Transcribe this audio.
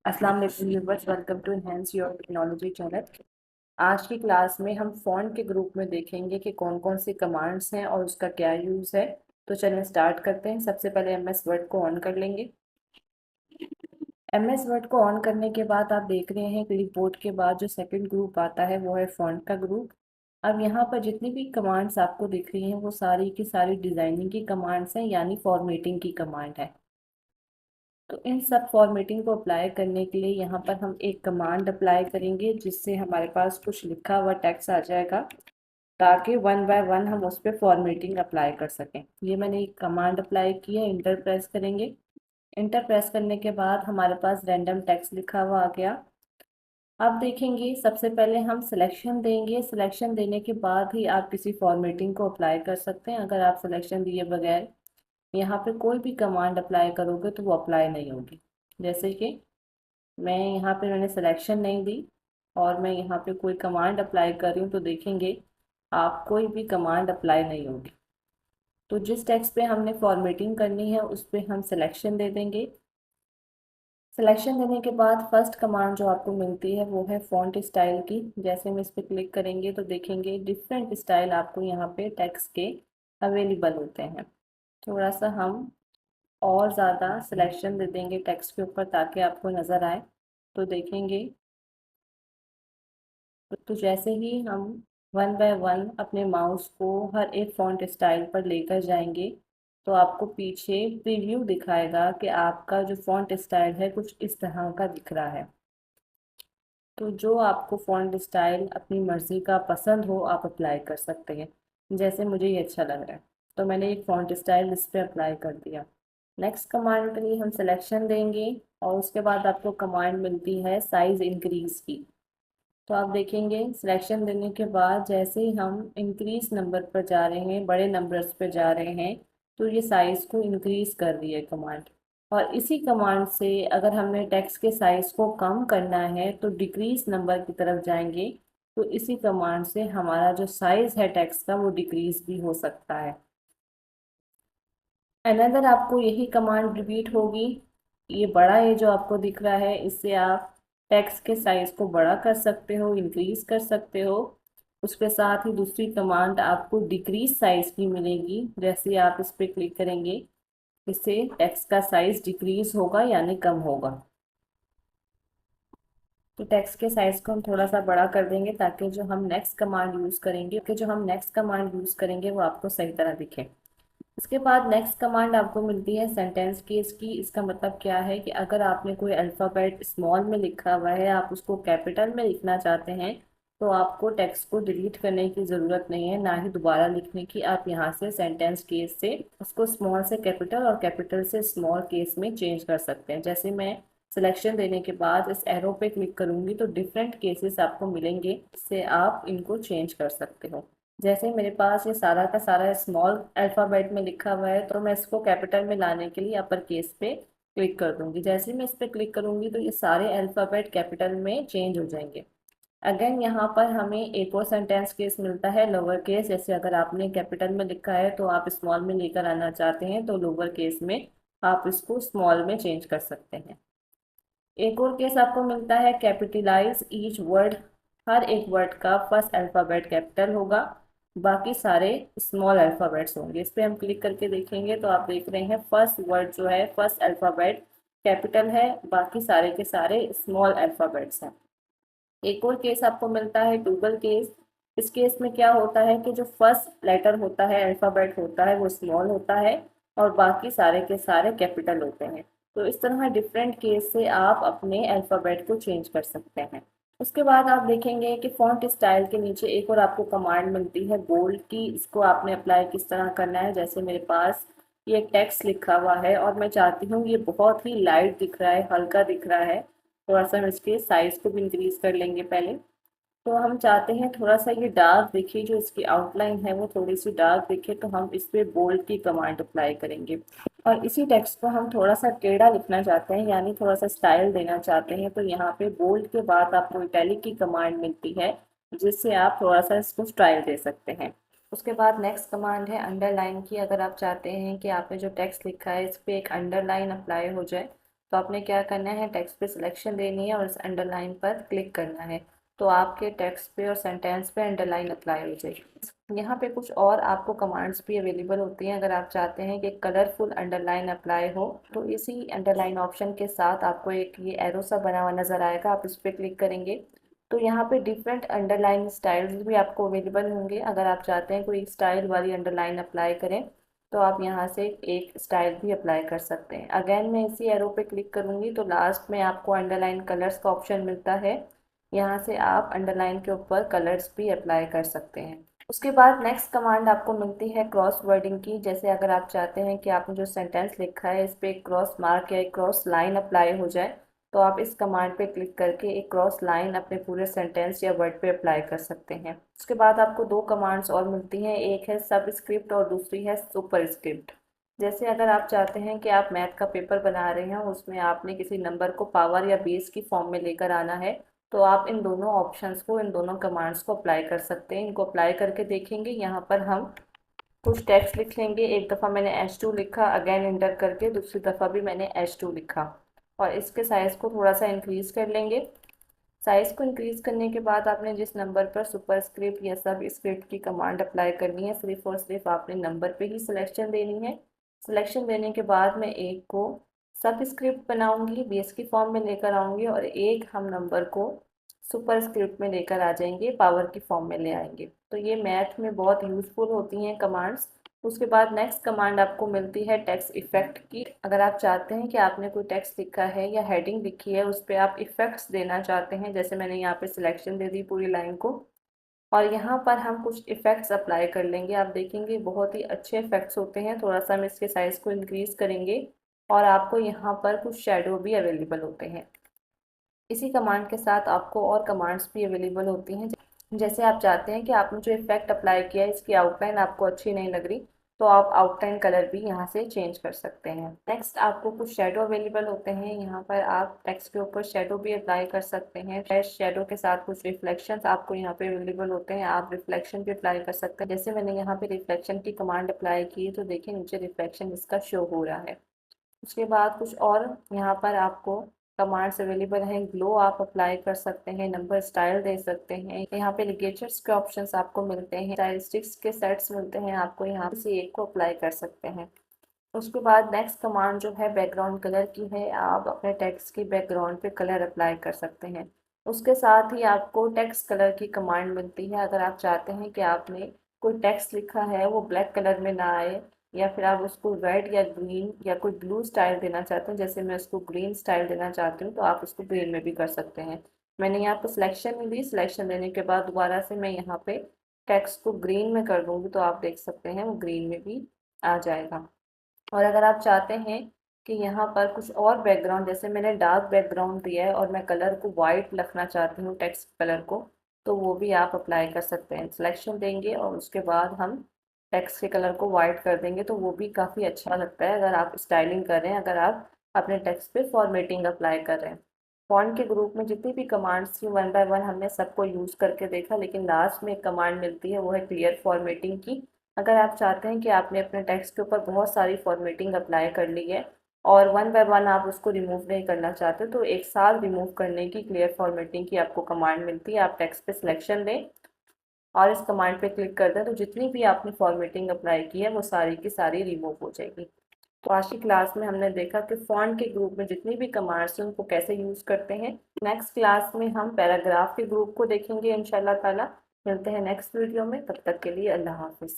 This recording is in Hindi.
अस्सलाम वालेकुम viewers, welcome to enhance your technology channel. आज की क्लास में हम फ़ॉन्ट के ग्रुप में देखेंगे कि कौन कौन सी कमांड्स हैं और उसका क्या यूज़ है। तो चलिए स्टार्ट करते हैं। सबसे पहले एमएस वर्ड को ऑन कर लेंगे। एमएस वर्ड को ऑन करने के बाद आप देख रहे हैं क्लिपबोर्ड के बाद जो सेकंड ग्रुप आता है वो है फ़ॉन्ट का ग्रुप। अब यहाँ पर जितनी भी कमांड्स आपको दिख रही हैं वो सारी की सारी डिज़ाइनिंग की कमांड्स हैं, यानी फॉर्मेटिंग की कमांड है। तो इन सब फॉर्मेटिंग को अप्लाई करने के लिए यहाँ पर हम एक कमांड अप्लाई करेंगे जिससे हमारे पास कुछ लिखा हुआ टेक्स्ट आ जाएगा, ताकि वन बाय वन हम उस पर फॉर्मेटिंग अप्लाई कर सकें। ये मैंने एक कमांड अप्लाई की है, इंटर प्रेस करेंगे। इंटर प्रेस करने के बाद हमारे पास रैंडम टेक्स्ट लिखा हुआ आ गया। अब देखेंगे सबसे पहले हम सिलेक्शन देंगे। सिलेक्शन देने के बाद ही आप किसी फॉर्मेटिंग को अप्लाई कर सकते हैं। अगर आप सिलेक्शन दिए बगैर यहाँ पे कोई भी कमांड अप्लाई करोगे तो वो अप्लाई नहीं होगी। जैसे कि मैंने सिलेक्शन नहीं दी और मैं यहाँ पे कोई कमांड अप्लाई कर रही हूँ, तो देखेंगे आप कोई भी कमांड अप्लाई नहीं होगी। तो जिस टेक्स्ट पे हमने फॉर्मेटिंग करनी है उस पे हम सिलेक्शन दे देंगे। सिलेक्शन देने के बाद फर्स्ट कमांड जो आपको मिलती है वो है फ़ॉन्ट स्टाइल की। जैसे हम इस पर क्लिक करेंगे तो देखेंगे डिफरेंट स्टाइल आपको यहाँ पे टेक्स्ट के अवेलेबल होते हैं। थोड़ा सा हम और ज़्यादा सिलेक्शन दे देंगे टेक्स्ट के ऊपर ताकि आपको नज़र आए। तो देखेंगे तो जैसे ही हम वन बाय वन अपने माउस को हर एक फ़ॉन्ट स्टाइल पर लेकर जाएंगे तो आपको पीछे प्रीव्यू दिखाएगा कि आपका जो फ़ॉन्ट स्टाइल है कुछ इस तरह का दिख रहा है। तो जो आपको फ़ॉन्ट स्टाइल अपनी मर्ज़ी का पसंद हो आप अप्लाई कर सकते हैं। जैसे मुझे ये अच्छा लग रहा है तो मैंने एक फ़ॉन्ट स्टाइल इस पर अप्लाई कर दिया। नेक्स्ट कमांड के लिए हम सिलेक्शन देंगे और उसके बाद आपको कमांड मिलती है साइज़ इंक्रीज़ की। तो आप देखेंगे सिलेक्शन देने के बाद जैसे ही हम इंक्रीज नंबर पर जा रहे हैं, बड़े नंबर्स पर जा रहे हैं, तो ये साइज़ को इंक्रीज कर रही है कमांड। और इसी कमांड से अगर हमने टेक्स्ट के साइज़ को कम करना है तो डिक्रीज नंबर की तरफ जाएंगे। तो इसी कमांड से हमारा जो साइज़ है टेक्स्ट का वो डिक्रीज भी हो सकता है। अनदर आपको यही कमांड रिपीट होगी। ये बड़ा है जो आपको दिख रहा है, इससे आप टेक्स्ट के साइज को बड़ा कर सकते हो, इंक्रीज कर सकते हो। उसके साथ ही दूसरी कमांड आपको डिक्रीज साइज की मिलेगी। जैसे आप इस पर क्लिक करेंगे, इससे टेक्स्ट का साइज डिक्रीज होगा यानी कम होगा। तो टेक्स्ट के साइज को हम थोड़ा सा बड़ा कर देंगे ताकि जो हम नेक्स्ट कमांड यूज करेंगे वो आपको सही तरह दिखे। इसके बाद नेक्स्ट कमांड आपको मिलती है सेंटेंस केस की। इसका मतलब क्या है कि अगर आपने कोई अल्फ़ाबेट स्मॉल में लिखा हुआ है, आप उसको कैपिटल में लिखना चाहते हैं, तो आपको टेक्स्ट को डिलीट करने की ज़रूरत नहीं है, ना ही दोबारा लिखने की। आप यहाँ से सेंटेंस केस से उसको स्मॉल से कैपिटल और कैपिटल से स्मॉल केस में चेंज कर सकते हैं। जैसे मैं सिलेक्शन देने के बाद इस एरो पे क्लिक करूंगी तो डिफरेंट केसेस आपको मिलेंगे, इससे आप इनको चेंज कर सकते हो। जैसे मेरे पास ये सारा का सारा स्मॉल अल्फ़ाबेट में लिखा हुआ है तो मैं इसको कैपिटल में लाने के लिए अपर केस पे क्लिक कर दूंगी। जैसे ही मैं इस पर क्लिक करूंगी तो ये सारे अल्फ़ाबेट कैपिटल में चेंज हो जाएंगे। अगेन यहाँ पर हमें एक और सेंटेंस केस मिलता है लोअर केस। जैसे अगर आपने कैपिटल में लिखा है तो आप स्मॉल में लेकर आना चाहते हैं तो लोअर केस में आप इसको स्मॉल में चेंज कर सकते हैं। एक और केस आपको मिलता है कैपिटलाइज ईच वर्ड। हर एक वर्ड का फर्स्ट अल्फ़ाबेट कैपिटल होगा, बाकी सारे स्मॉल अल्फ़ाबेट्स होंगे। इस पर हम क्लिक करके देखेंगे तो आप देख रहे हैं फर्स्ट वर्ड जो है फर्स्ट अल्फ़ाबेट कैपिटल है, बाकी सारे के सारे स्मॉल अल्फ़ाबेट्स हैं। एक और केस आपको मिलता है डुअल केस। इस केस में क्या होता है कि जो फर्स्ट लेटर होता है, अल्फ़ाबेट होता है, वो स्मॉल होता है और बाकी सारे के सारे कैपिटल होते हैं। तो इस तरह डिफरेंट केस से आप अपने अल्फ़ाबेट को चेंज कर सकते हैं। उसके बाद आप देखेंगे कि फ़ॉन्ट स्टाइल के नीचे एक और आपको कमांड मिलती है बोल्ड की। इसको आपने अप्लाई किस तरह करना है, जैसे मेरे पास ये टेक्स्ट लिखा हुआ है और मैं चाहती हूँ ये बहुत ही लाइट दिख रहा है, हल्का दिख रहा है। थोड़ा सा हम इसके साइज को भी इंक्रीज कर लेंगे पहले। तो हम चाहते हैं थोड़ा सा ये डार्क दिखे, जो इसकी आउटलाइन है वो थोड़ी सी डार्क दिखे, तो हम इस पे बोल्ड की कमांड अप्लाई करेंगे। और इसी टेक्स्ट को हम थोड़ा सा टेढ़ा लिखना चाहते हैं, यानी थोड़ा सा स्टाइल देना चाहते हैं, तो यहाँ पे बोल्ड के बाद आपको इटैलिक की कमांड मिलती है जिससे आप थोड़ा सा इसको स्टाइल दे सकते हैं। उसके बाद नेक्स्ट कमांड है अंडरलाइन की। अगर आप चाहते हैं कि आपने जो टेक्स्ट लिखा है इस पर एक अंडरलाइन अप्लाई हो जाए तो आपने क्या करना है, टेक्स्ट पे सिलेक्शन देनी है और इस अंडरलाइन पर क्लिक करना है, तो आपके टेक्स्ट पे और सेंटेंस पे अंडरलाइन अप्लाई हो जाएगी। यहाँ पे कुछ और आपको कमांड्स भी अवेलेबल होती हैं। अगर आप चाहते हैं कि कलरफुल अंडरलाइन अप्लाई हो तो इसी अंडरलाइन ऑप्शन के साथ आपको एक ये एरो सा बना हुआ नज़र आएगा, आप इस पर क्लिक करेंगे तो यहाँ पे डिफरेंट अंडरलाइन स्टाइल्स भी आपको अवेलेबल होंगे। अगर आप चाहते हैं कोई स्टाइल वाली अंडरलाइन अप्लाई करें तो आप यहाँ से एक स्टाइल भी अप्लाई कर सकते हैं। अगेन मैं इसी एरो पे क्लिक करूँगी तो लास्ट में आपको अंडरलाइन कलर्स का ऑप्शन मिलता है। यहाँ से आप अंडरलाइन के ऊपर कलर्स भी अप्लाई कर सकते हैं। उसके बाद नेक्स्ट कमांड आपको मिलती है क्रॉस वर्डिंग की। जैसे अगर आप चाहते हैं कि आपने जो सेंटेंस लिखा है इस पे एक क्रॉस मार्क या एक क्रॉस लाइन अप्लाई हो जाए तो आप इस कमांड पे क्लिक करके एक क्रॉस लाइन अपने पूरे सेंटेंस या वर्ड पे अप्लाई कर सकते हैं। उसके बाद आपको दो कमांड्स और मिलती हैं, एक है सब स्क्रिप्ट और दूसरी है सुपर स्क्रिप्ट। जैसे अगर आप चाहते हैं कि आप मैथ का पेपर बना रहे हैं, उसमें आपने किसी नंबर को पावर या बेस की फॉर्म में लेकर आना है, तो आप इन दोनों ऑप्शंस को, इन दोनों कमांड्स को अप्लाई कर सकते हैं। इनको अप्लाई करके देखेंगे, यहाँ पर हम कुछ टेक्स्ट लिख लेंगे। एक दफ़ा मैंने H2 लिखा, अगेन इंटर करके दूसरी दफ़ा भी मैंने H2 लिखा और इसके साइज़ को थोड़ा सा इंक्रीज़ कर लेंगे। साइज़ को इंक्रीज़ करने के बाद आपने जिस नंबर पर सुपर स्क्रिप्ट या सब स्क्रिप्ट की कमांड अप्लाई करनी है, सिर्फ और सिर्फ आपने नंबर पे ही सिलेक्शन देनी है। सिलेक्शन देने के बाद मैं एक को सब स्क्रिप्ट बनाऊंगी, बेस की फॉर्म में लेकर आऊंगी और एक हम नंबर को सुपर स्क्रिप्ट में लेकर आ जाएंगे, पावर की फॉर्म में ले आएंगे। तो ये मैथ में बहुत यूज़फुल होती हैं कमांड्स। उसके बाद नेक्स्ट कमांड आपको मिलती है टेक्स्ट इफेक्ट की। अगर आप चाहते हैं कि आपने कोई टेक्स्ट लिखा है या हेडिंग लिखी है उस पर आप इफेक्ट्स देना चाहते हैं, जैसे मैंने यहाँ पे सिलेक्शन दे दी पूरी लाइन को और यहाँ पर हम कुछ इफेक्ट्स अप्लाई कर लेंगे। आप देखेंगे बहुत ही अच्छे इफेक्ट्स होते हैं। थोड़ा सा हम इसके साइज़ को इंक्रीज़ करेंगे और आपको यहाँ पर कुछ शेडो भी अवेलेबल होते हैं। इसी कमांड के साथ आपको और कमांड्स भी अवेलेबल होती हैं। जैसे आप चाहते हैं कि आपने जो इफेक्ट अप्लाई किया है इसकी आउटलाइन आपको अच्छी नहीं लग रही तो आप आउटलाइन कलर भी यहाँ से चेंज कर सकते हैं। नेक्स्ट आपको कुछ शेडो अवेलेबल होते हैं, यहाँ पर आप टेक्स्ट के ऊपर शेडो भी अप्लाई कर सकते हैं। शेडो के साथ कुछ रिफ्लेक्शंस आपको यहाँ पे अवेलेबल होते हैं, आप रिफ्लेक्शन भी अप्लाई कर सकते हैं। जैसे मैंने यहाँ पे रिफ्लेक्शन की कमांड अप्लाई की तो देखिए नीचे रिफ्लेक्शन इसका शो हो रहा है। उसके बाद कुछ और यहाँ पर आपको कमांड्स अवेलेबल हैं। ग्लो आप अप्लाई कर सकते हैं, नंबर स्टाइल दे सकते हैं, यहाँ पे लिगेचर्स के ऑप्शंस आपको मिलते हैं, स्टाइलिस्टिक्स के सेट्स मिलते हैं, आपको यहाँ से एक को अप्लाई कर सकते हैं। उसके बाद नेक्स्ट कमांड जो है बैकग्राउंड कलर की है, आप अपने टेक्स्ट की बैकग्राउंड पे कलर अप्लाई कर सकते हैं। उसके साथ ही आपको टेक्स्ट कलर की कमांड मिलती है। अगर आप चाहते हैं कि आपने कोई टेक्स्ट लिखा है वो ब्लैक कलर में ना आए या फिर आप उसको रेड या ग्रीन या कोई ब्लू स्टाइल देना चाहते हैं, जैसे मैं उसको ग्रीन स्टाइल देना चाहती हूँ तो आप उसको ग्रीन में भी कर सकते हैं। मैंने यहाँ पर सिलेक्शन नहीं दी, सिलेक्शन देने के बाद दोबारा से मैं यहाँ पे टेक्स्ट को ग्रीन में कर दूँगी तो आप देख सकते हैं वो ग्रीन में भी आ जाएगा। और अगर आप चाहते हैं कि यहाँ पर कुछ और बैकग्राउंड, जैसे मैंने डार्क बैकग्राउंड दिया है और मैं कलर को वाइट रखना चाहती हूँ टेक्स्ट कलर को, तो वो भी आप अप्लाई कर सकते हैं। सिलेक्शन देंगे और उसके बाद हम टेक्स्ट के कलर को वाइट कर देंगे तो वो भी काफ़ी अच्छा लगता है अगर आप स्टाइलिंग कर रहे हैं, अगर आप अपने टेक्स्ट पे फॉर्मेटिंग अप्लाई कर रहे हैं। फॉन्ट के ग्रुप में जितनी भी कमांड्स थी वन बाय वन हमने सबको यूज़ करके देखा, लेकिन लास्ट में एक कमांड मिलती है वो है क्लियर फॉर्मेटिंग की। अगर आप चाहते हैं कि आपने अपने टेक्स्ट के ऊपर बहुत सारी फॉर्मेटिंग अप्लाई कर ली है और वन बाय वन आप उसको रिमूव नहीं करना चाहते तो एक साथ रिमूव करने की क्लियर फॉर्मेटिंग की आपको कमांड मिलती है। आप टेक्स्ट पे सिलेक्शन दें और इस कमांड पे क्लिक कर दें तो जितनी भी आपने फॉर्मेटिंग अप्लाई की है वो सारी की सारी रिमूव हो जाएगी। तो आज की क्लास में हमने देखा कि फॉन्ट के ग्रुप में जितनी भी कमांड्स हैं उनको कैसे यूज़ करते हैं। नेक्स्ट क्लास में हम पैराग्राफ के ग्रुप को देखेंगे इंशाल्लाह ताला। मिलते हैं नेक्स्ट वीडियो में, तब तक के लिए अल्लाह हाफिज़।